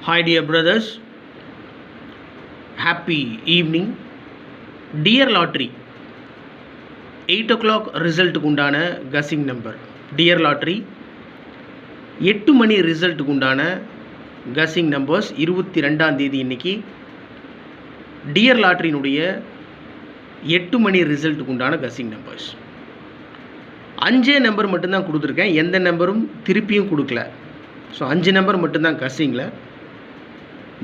Hi dear brothers, happy evening. Dear Lottery, 8 o'clock result உண்டான கசிங் number. Dear Lottery, 8 மணி result உண்டான கசிங் numbers 22ஆம் தேதி இன்னைக்கு. Dear லாட்ரியினுடைய 8 மணி result உண்டான கசிங் numbers 5 number மட்டும்தான் கொடுத்துருக்கேன், எந்த நம்பரும் திருப்பியும் கொடுக்கல. ஸோ 5 நம்பர் மட்டும்தான் கசிங்கில்.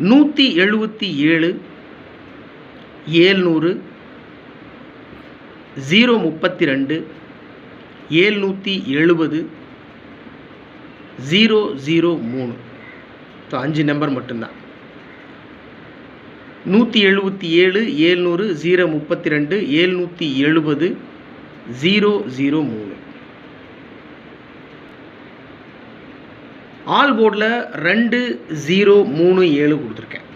177 700 032 770 003. ஸோ 5 நம்பர் மட்டும்தான். 177 700 032 770 003. ஆல் போர்டில் 2037 கொடுத்துருக்கேன்.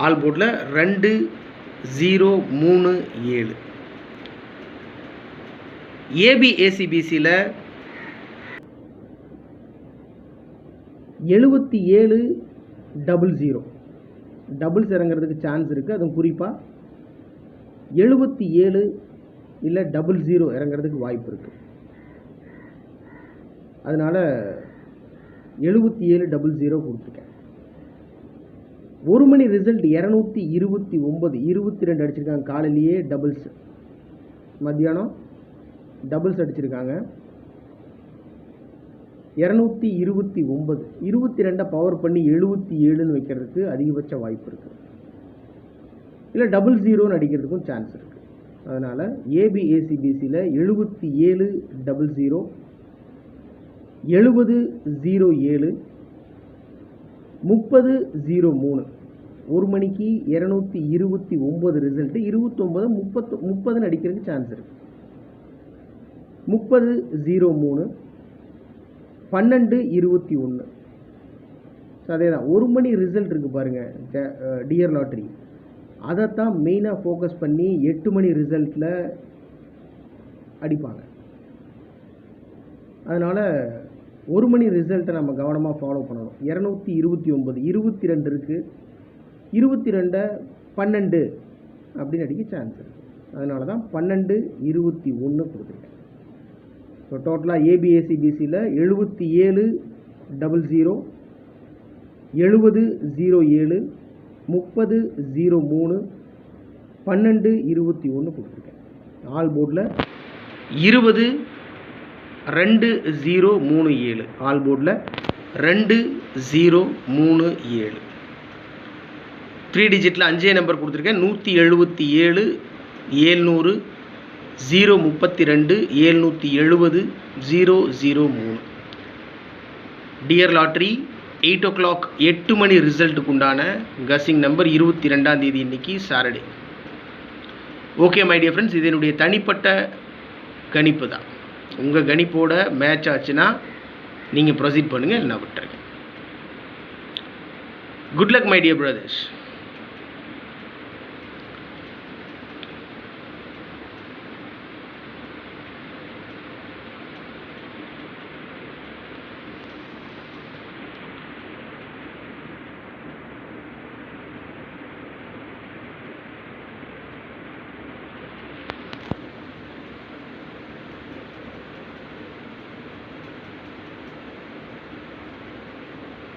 ஆல் போர்டில் 2037. ஏபிஏசிபிசியில் 7700 டபுள்ஸ் இறங்கிறதுக்கு சான்ஸ் இருக்குது. அதுவும் குறிப்பாக 77 இல்லை 00 இறங்கிறதுக்கு வாய்ப்பு இருக்குது. அதனால் 7700 கொடுத்துருக்கேன். ஒரு மணி ரிசல்ட் 229 22 அடிச்சிருக்காங்க. காலையிலேயே டபுள்ஸ், மத்தியானம் டபுள்ஸ் அடிச்சிருக்காங்க. 229 22 பவர் பண்ணி 77ன்னு வைக்கிறதுக்கு அதிகபட்ச வாய்ப்பு இருக்குது. இல்லை 00ன்னு அடிக்கிறதுக்கும் சான்ஸ் இருக்குது. அதனால் ஏபிஏசிபிசியில் 7700 7007 3003. ஒரு மணிக்கு 229 ரிசல்ட்டு 29 30ன்னு அடிக்கிறதுக்கு சான்ஸ் இருக்குது. 3003 1221. ஸோ அதே தான் ஒரு மணி ரிசல்ட் இருக்குது பாருங்கள் டியர் லாட்ரி, அதைத்தான் மெயினாக ஃபோக்கஸ் பண்ணி 8 மணி ரிசல்ட்டில் அடிப்பாங்க. அதனால் ஒரு மணி ரிசல்ட்டை நம்ம கவனமாக ஃபாலோ பண்ணணும். 229 22 இருக்குது, 22 12 அப்படின்னு அடிக்க சான்ஸ் இருக்குது. அதனால தான் 1221 கொடுத்துருக்கேன். ஸோ டோட்டலாக ஏபிஏசிபிசியில் 7700 7007 3003 1221 கொடுத்துருக்கேன். ஆல் போர்டில் 22037. ஆல் போர்டில் 2037. 3 டிஜிட்டில் 5 நம்பர் கொடுத்துருக்கேன். 177 700 032 770 003. டியர் லாட்ரி 8 o'clock 8 மணி ரிசல்ட்டுக்கு உண்டான கசிங் நம்பர் 22ஆம் தேதி இன்னைக்கு Saturday. Okay my dear friends, இது என்னுடைய தனிப்பட்ட கணிப்பு தான். உங்கள் கணிப்போட மேட்ச் ஆச்சுன்னா நீங்கள் ப்ரொசீட் பண்ணுங்கள், இல்லைனா விட்டுருங்க. Good luck my dear brothers.